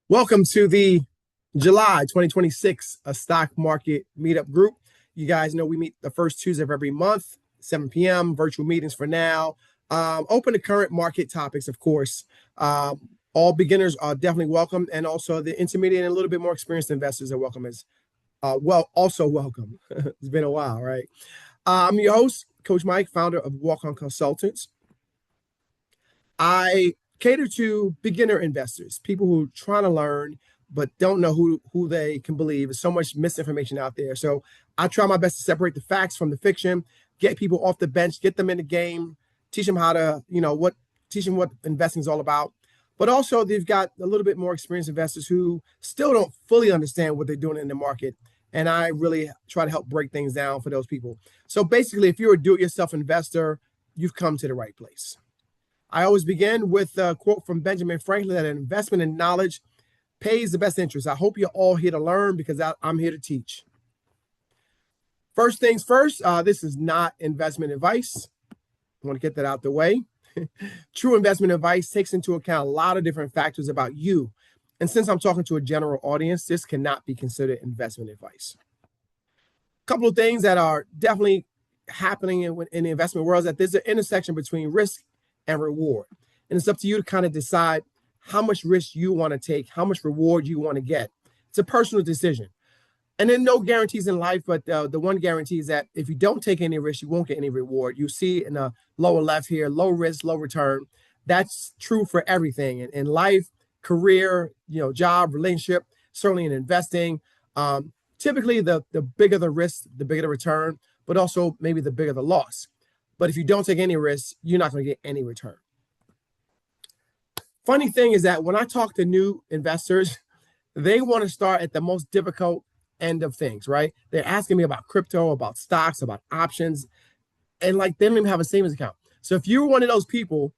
Welcome to the July 2026 stock market meetup group. You guys know we meet the first Tuesday of every month, 7 p.m. Virtual meetings for now. Open to current market topics, of course. All beginners are definitely welcome, and also the intermediate and a little bit more experienced investors are welcome as also welcome. It's been a while, right? I'm your host, Coach Mike, founder of Walk On Consultants. I cater to beginner investors, people who are trying to learn but don't know who they can believe. There's so much misinformation out there. So I try my best to separate the facts from the fiction, get people off the bench, get them in the game, teach them how to, teach them what investing is all about. But also they've got a little bit more experienced investors who still don't fully understand what they're doing in the market. And I really try to help break things down for those people. So basically, if you're a do-it-yourself investor, you've come to the right place. I always begin with a quote from Benjamin Franklin that an investment in knowledge pays the best interest. I hope you're all here to learn because I'm here to teach. First things first, this is not investment advice. I want to get that out the way. True investment advice takes into account a lot of different factors about you. And since I'm talking to a general audience, this cannot be considered investment advice. A couple of things that are definitely happening in the investment world is that there's an intersection between risk and reward. And it's up to you to kind of decide how much risk you want to take, how much reward you want to get. It's a personal decision. And then no guarantees in life, but the one guarantee is that if you don't take any risk, you won't get any reward. You see in the lower left here, low risk, low return. That's true for everything in life, career, job, relationship, certainly in investing. Typically, the bigger the risk, the bigger the return, but also maybe the bigger the loss. But if you don't take any risks, you're not going to get any return. Funny thing is that when I talk to new investors, they want to start at the most difficult end of things, right? They're asking me about crypto, about stocks, about options, and like they don't even have a savings account. So if you're one of those people,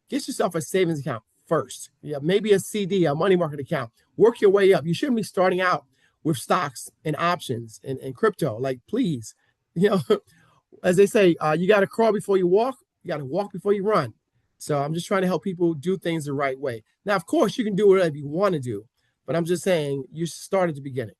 get yourself a savings account first. Yeah, maybe a CD, a money market account. Work your way up. You shouldn't be starting out with stocks and options and crypto. Like, please, as they say, you got to crawl before you walk. You got to walk before you run. So I'm just trying to help people do things the right way. Now, of course, you can do whatever you want to do, but I'm just saying you start at the beginning.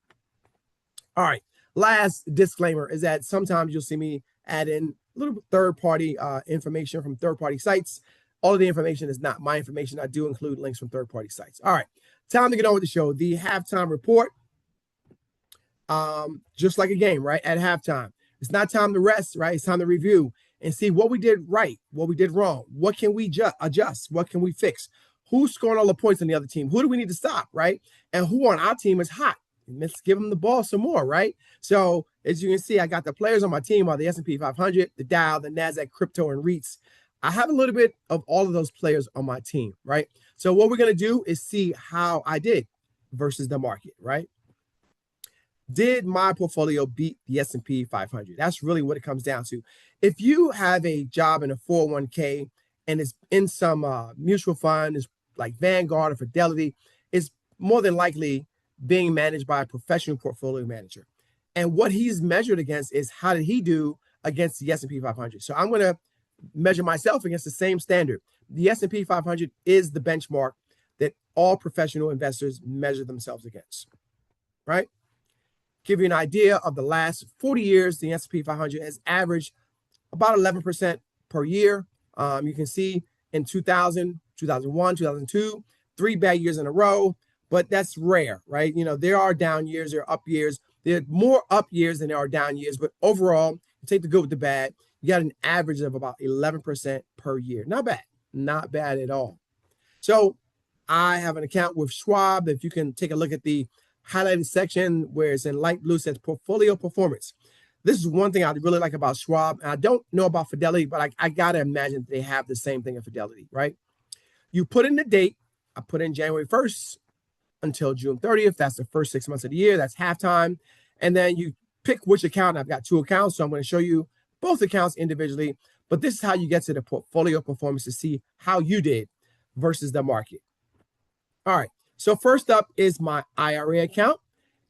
All right. Last disclaimer is that sometimes you'll see me add in a little third-party information from third-party sites. All of the information is not my information. I do include links from third-party sites. All right. Time to get on with the show. The halftime report. Just like a game, right? At halftime. It's not time to rest, right? It's time to review and see what we did right, what we did wrong. What can we adjust? What can we fix? Who's scoring all the points on the other team? Who do we need to stop, right? And who on our team is hot? Let's give them the ball some more, right? So as you can see, I got the players on my team are the S&P 500, the Dow, the NASDAQ, crypto, and REITs. I have a little bit of all of those players on my team, right? So what we're going to do is see how I did versus the market, right? Did my portfolio beat the S&P 500? That's really what it comes down to. If you have a job in a 401k and it's in some mutual fund, is like Vanguard or Fidelity, it's more than likely being managed by a professional portfolio manager. And what he's measured against is how did he do against the S&P 500? So I'm going to measure myself against the same standard. The S&P 500 is the benchmark that all professional investors measure themselves against, right? Give you an idea of the last 40 years, the S&P 500 has averaged about 11% per year. You can see in 2000, 2001, 2002, 3 bad years in a row, but that's rare, right? There are down years, there are up years. There are more up years than there are down years, but overall, you take the good with the bad, you got an average of about 11% per year. Not bad, not bad at all. So I have an account with Schwab. If you can take a look at the highlighted section where it's in light blue says portfolio performance. This is one thing I really like about Schwab. And I don't know about Fidelity, but I got to imagine they have the same thing in Fidelity, right? You put in the date. I put in January 1st until June 30th. That's the first 6 months of the year. That's halftime. And then you pick which account. I've got 2 accounts, so I'm going to show you both accounts individually. But this is how you get to the portfolio performance to see how you did versus the market. All right. So first up is my IRA account.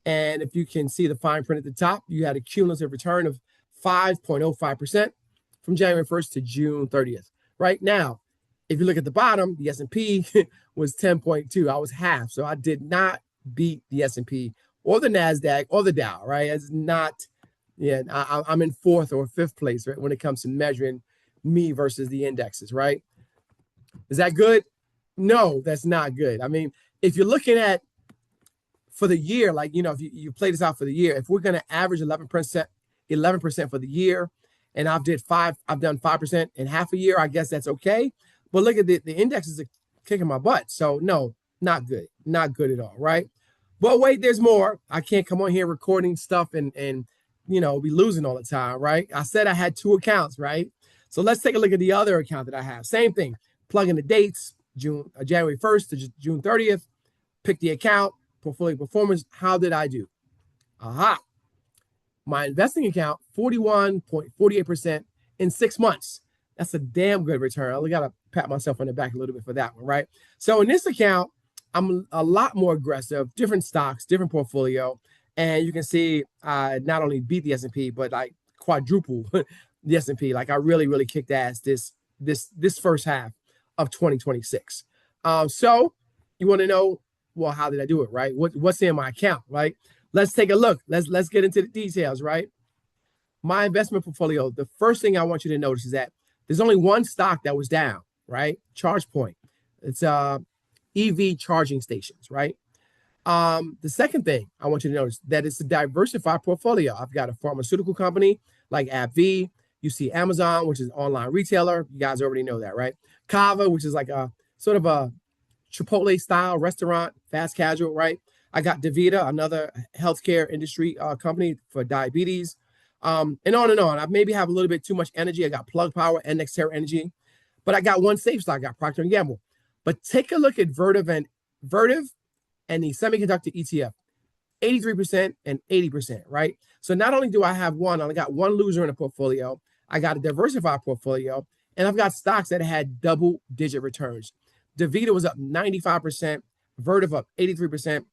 And if you can see the fine print at the top, you had a cumulative return of 5.05% from January 1st to June 30th. Right now, If you look at the bottom, the S&P was 10.2. I was half. So I did not beat the S&P or the NASDAQ or the Dow, right? It's not, yeah, I'm in fourth or fifth place, right, when it comes to measuring me versus the indexes, right? Is that good? No, that's not good. I mean, if you're looking at for the year, like, you know, if you play this out for the year, if we're going to average 11% for the year, and I've done 5% in half a year, I guess that's okay. But look at the indexes are kicking my butt. So no, not good. Not good at all, right? But wait, there's more. I can't come on here recording stuff and you know, be losing all the time, right? I said I had 2 accounts, right? So let's take a look at the other account that I have. Same thing. Plug in the dates, January 1st to June 30th. Pick the account, portfolio performance. How did I do? Aha. My investing account, 41.48% in 6 months. That's a damn good return. I only got to pat myself on the back a little bit for that one, right? So in this account, I'm a lot more aggressive, different stocks, different portfolio. And you can see I not only beat the S&P, but like quadruple the S&P. Like I really, really kicked ass this first half of 2026. So you want to know, well, how did I do it, right? What's in my account, right? Let's take a look. Let's get into the details, right? My investment portfolio, the first thing I want you to notice is that there's only one stock that was down, right? ChargePoint. It's EV charging stations, right? The second thing I want you to notice that it's a diversified portfolio. I've got a pharmaceutical company like AbbVie. You see Amazon, which is an online retailer. You guys already know that, right? Kava, which is like a sort of a Chipotle style restaurant, fast casual, right? I got DaVita, another healthcare industry company for diabetes, and on and on. I maybe have a little bit too much energy. I got Plug Power and NextEra Energy, but I got one safe stock. I got Procter & Gamble. But take a look at Vertiv and the semiconductor ETF, 83% and 80%, right? So not only do I have one, I only got one loser in the portfolio. I got a diversified portfolio, and I've got stocks that had double-digit returns. DaVita was up 95%, Vertiv up 83%.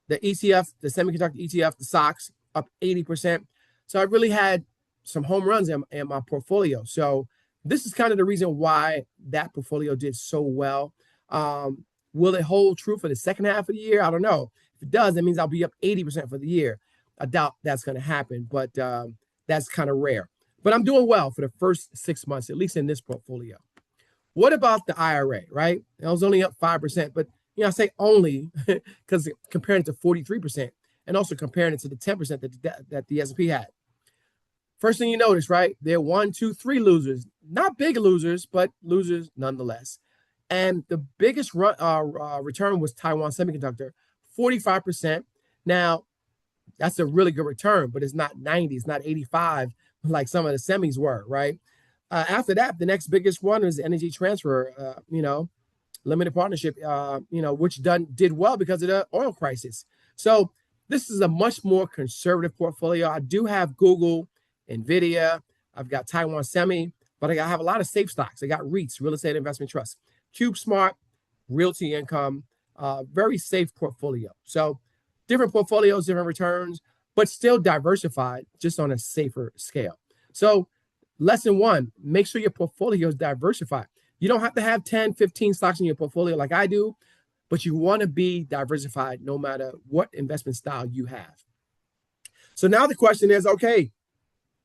The ETF, the semiconductor ETF, the stocks up 80%. So I really had some home runs in my portfolio. So this is kind of the reason why that portfolio did so well. Will it hold true for the second half of the year? I don't know. If it does, that means I'll be up 80% for the year. I doubt that's going to happen, but that's kind of rare. But I'm doing well for the first 6 months, at least in this portfolio. What about the IRA, right? It was only up 5%, but you know, I say only because comparing it to 43% and also comparing it to the 10% that the S&P had. First thing you notice, right? They're 1, 2, 3 losers. Not big losers, but losers nonetheless. And the biggest return was Taiwan Semiconductor, 45%. Now, that's a really good return, but it's not 90, it's not 85 like some of the semis were, right? After that, the next biggest one was Energy Transfer, limited partnership, which did well because of the oil crisis. So this is a much more conservative portfolio. I do have Google, NVIDIA, I've got Taiwan Semi, but I have a lot of safe stocks. I got REITs, Real Estate Investment Trust, CubeSmart, Realty Income, very safe portfolio. So different portfolios, different returns, but still diversified, just on a safer scale. So lesson 1, make sure your portfolio is diversified. You don't have to have 10, 15 stocks in your portfolio like I do, but you want to be diversified no matter what investment style you have. So now the question is, okay,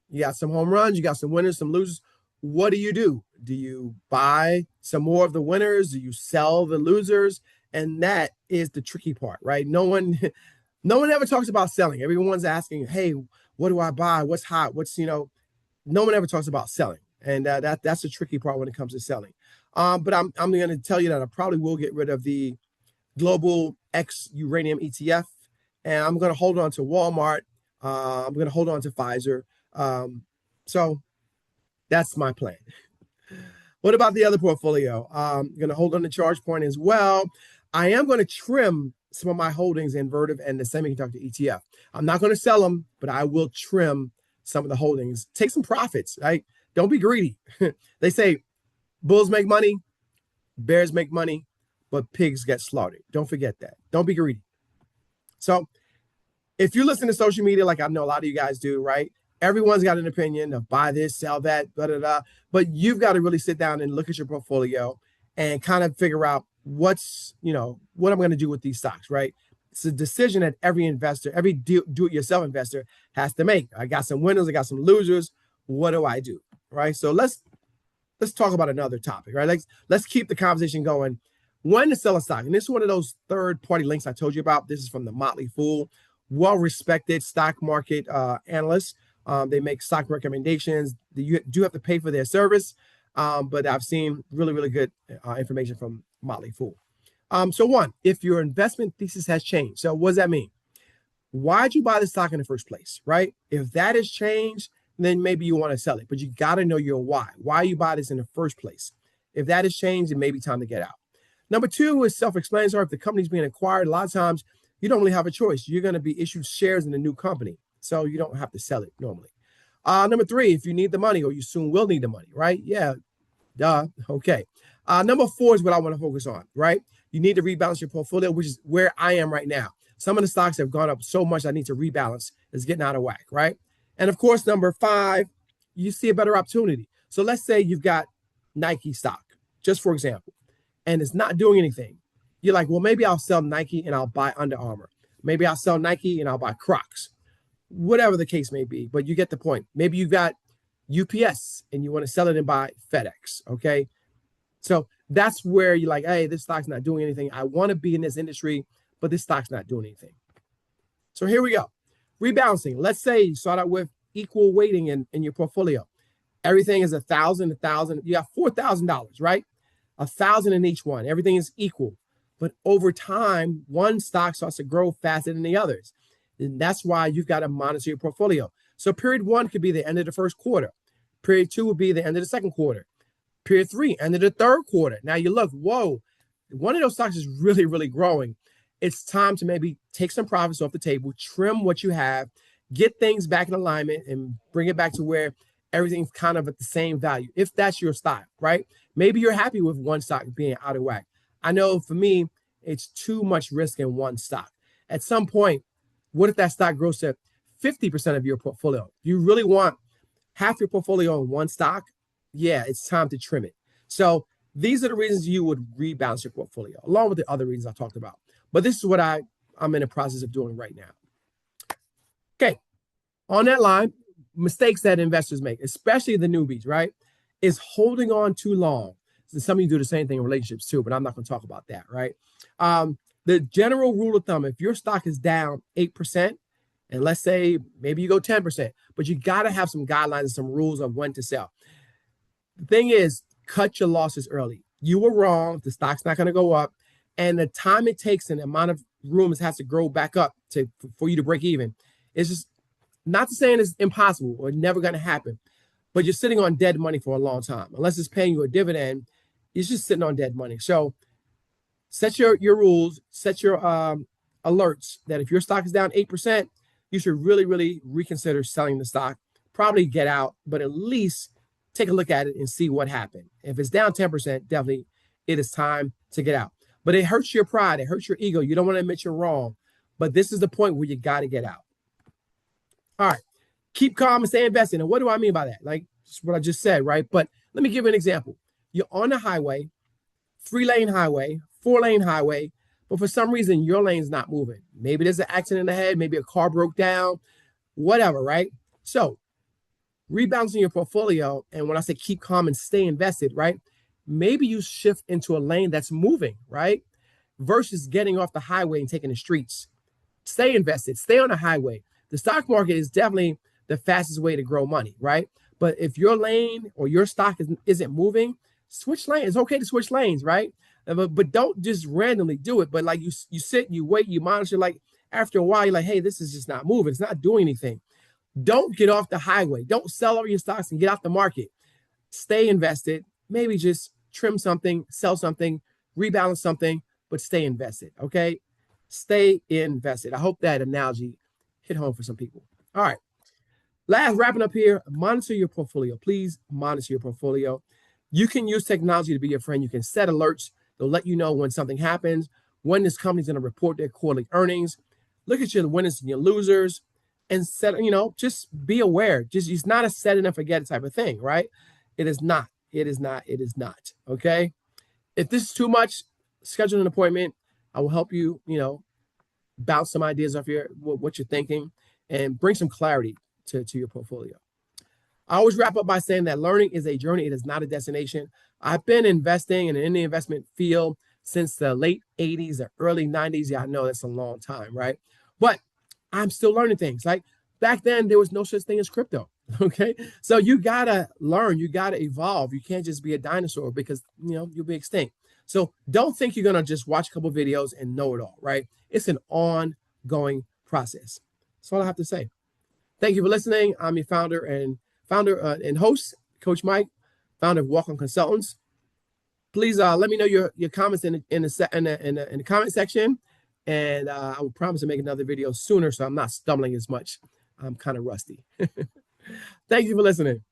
you got some home runs, you got some winners, some losers. What do? Do you buy some more of the winners? Do you sell the losers? And that is the tricky part, right? No one ever talks about selling. Everyone's asking, hey, what do I buy? What's hot? No one ever talks about selling. And that's the tricky part when it comes to selling. But I'm going to tell you that I probably will get rid of the global X uranium ETF, and I'm going to hold on to Walmart. I'm going to hold on to Pfizer. So that's my plan. What about the other portfolio? I'm going to hold on to ChargePoint as well. I am going to trim some of my holdings in Vertiv and the semiconductor ETF. I'm not going to sell them, but I will trim some of the holdings. Take some profits, right? Don't be greedy. They say bulls make money, bears make money, but pigs get slaughtered. Don't forget that. Don't be greedy. So if you listen to social media like I know a lot of you guys do, right? Everyone's got an opinion of buy this, sell that, blah, blah, blah. But you've got to really sit down and look at your portfolio and kind of figure out what I'm going to do with these stocks, right? It's a decision that every investor, every do-it-yourself investor has to make. I got some winners, I got some losers. What do I do, right? So let's talk about another topic, right? Let's keep the conversation going. When to sell a stock, and this is one of those third-party links I told you about. This is from the Motley Fool, well-respected stock market analysts. They make stock recommendations. You do have to pay for their service, but I've seen really, really good information from Motley Fool. So one, if your investment thesis has changed. So what does that mean? Why'd you buy the stock in the first place, right? If that has changed, then maybe you want to sell it, but you got to know your why you buy this in the first place. If that has changed, it may be time to get out. Number two is self-explanatory. If the company's being acquired, a lot of times you don't really have a choice. You're going to be issued shares in the new company, so you don't have to sell it normally. Number three, if you need the money or you soon will need the money, right? Yeah, duh, okay. Number four is what I want to focus on, right? You need to rebalance your portfolio, which is where I am right now. Some of the stocks have gone up so much I need to rebalance. It's getting out of whack, right? And of course, number five, you see a better opportunity. So let's say you've got Nike stock, just for example, and it's not doing anything. You're like, well, maybe I'll sell Nike and I'll buy Under Armour. Maybe I'll sell Nike and I'll buy Crocs. Whatever the case may be, but you get the point. Maybe you've got UPS and you want to sell it and buy FedEx, okay? So that's where you're like, hey, this stock's not doing anything. I want to be in this industry, but this stock's not doing anything. So here we go. Rebalancing. Let's say you start out with equal weighting in your portfolio. Everything is $1,000. You got $4,000, right? $1,000 in each one. Everything is equal. But over time, one stock starts to grow faster than the others. And that's why you've got to monitor your portfolio. So period one could be the end of the first quarter. Period two would be the end of the second quarter. Period three, end of the third quarter. Now you look, whoa, one of those stocks is really, really growing. It's time to maybe take some profits off the table, trim what you have, get things back in alignment, and bring it back to where everything's kind of at the same value, if that's your style, right? Maybe you're happy with one stock being out of whack. I know for me, it's too much risk in one stock. At some point, what if that stock grows to 50% of your portfolio? You really want half your portfolio in one stock? Yeah, it's time to trim it. So these are the reasons you would rebalance your portfolio, along with the other reasons I talked about. But this is what I'm in the process of doing right now. Okay, on that line, mistakes that investors make, especially the newbies, right, is holding on too long. So some of you do the same thing in relationships too, but I'm not going to talk about that, right? The general rule of thumb, if your stock is down 8%, and let's say maybe you go 10%, but you got to have some guidelines and some rules of when to sell. The thing is, cut your losses early. You were wrong. The stock's not going to go up. And the time it takes and the amount of room it has to grow back up for you to break even, it's just not saying it's impossible or never going to happen, but you're sitting on dead money for a long time. Unless it's paying you a dividend, you're just sitting on dead money. So set your rules, set your alerts that if your stock is down 8%, you should really, really reconsider selling the stock. Probably get out, but at least take a look at it and see what happened. If it's down 10%, definitely it is time to get out. But it hurts your pride. It hurts your ego. You don't want to admit you're wrong. But this is the point where you got to get out. All right. Keep calm and stay invested. And what do I mean by that? Like what I just said, right? But let me give you an example. You're on the highway, 3-lane highway, 4-lane highway, but for some reason, your lane's not moving. Maybe there's an accident ahead. Maybe a car broke down, whatever, right? So rebalancing your portfolio, and when I say keep calm and stay invested, right? Maybe you shift into a lane that's moving, right? Versus getting off the highway and taking the streets. Stay invested, stay on the highway. The stock market is definitely the fastest way to grow money, right? But if your lane or your stock isn't moving, switch lanes. It's okay to switch lanes, right? But don't just randomly do it. But like you sit, you wait, you monitor. Like after a while, you're like, hey, this is just not moving. It's not doing anything. Don't get off the highway. Don't sell all your stocks and get off the market. Stay invested. Maybe just trim something, sell something, rebalance something, but stay invested, okay? Stay invested. I hope that analogy hit home for some people. All right. Wrapping up here, monitor your portfolio. Please monitor your portfolio. You can use technology to be your friend. You can set alerts. They'll let you know when something happens, when this company's going to report their quarterly earnings. Look at your winners and your losers and set, just be aware. It's not a set it and forget it type of thing, right? It is not. It is not. It is not. Okay. If this is too much, schedule an appointment. I will help you, bounce some ideas off what you're thinking and bring some clarity to your portfolio. I always wrap up by saying that learning is a journey. It is not a destination. I've been investing in the investment field since the late 80s, the early 90s. Yeah, I know that's a long time, right? But I'm still learning things. Like back then, there was no such thing as crypto. Okay. So you got to learn, you got to evolve. You can't just be a dinosaur because, you'll be extinct. So don't think you're going to just watch a couple videos and know it all, right? It's an ongoing process. That's all I have to say. Thank you for listening. I'm your founder and host, Coach Mike, founder of Walk On Consultants. Please let me know your comments in the comment section, and I will promise to make another video sooner so I'm not stumbling as much. I'm kind of rusty. Thank you for listening.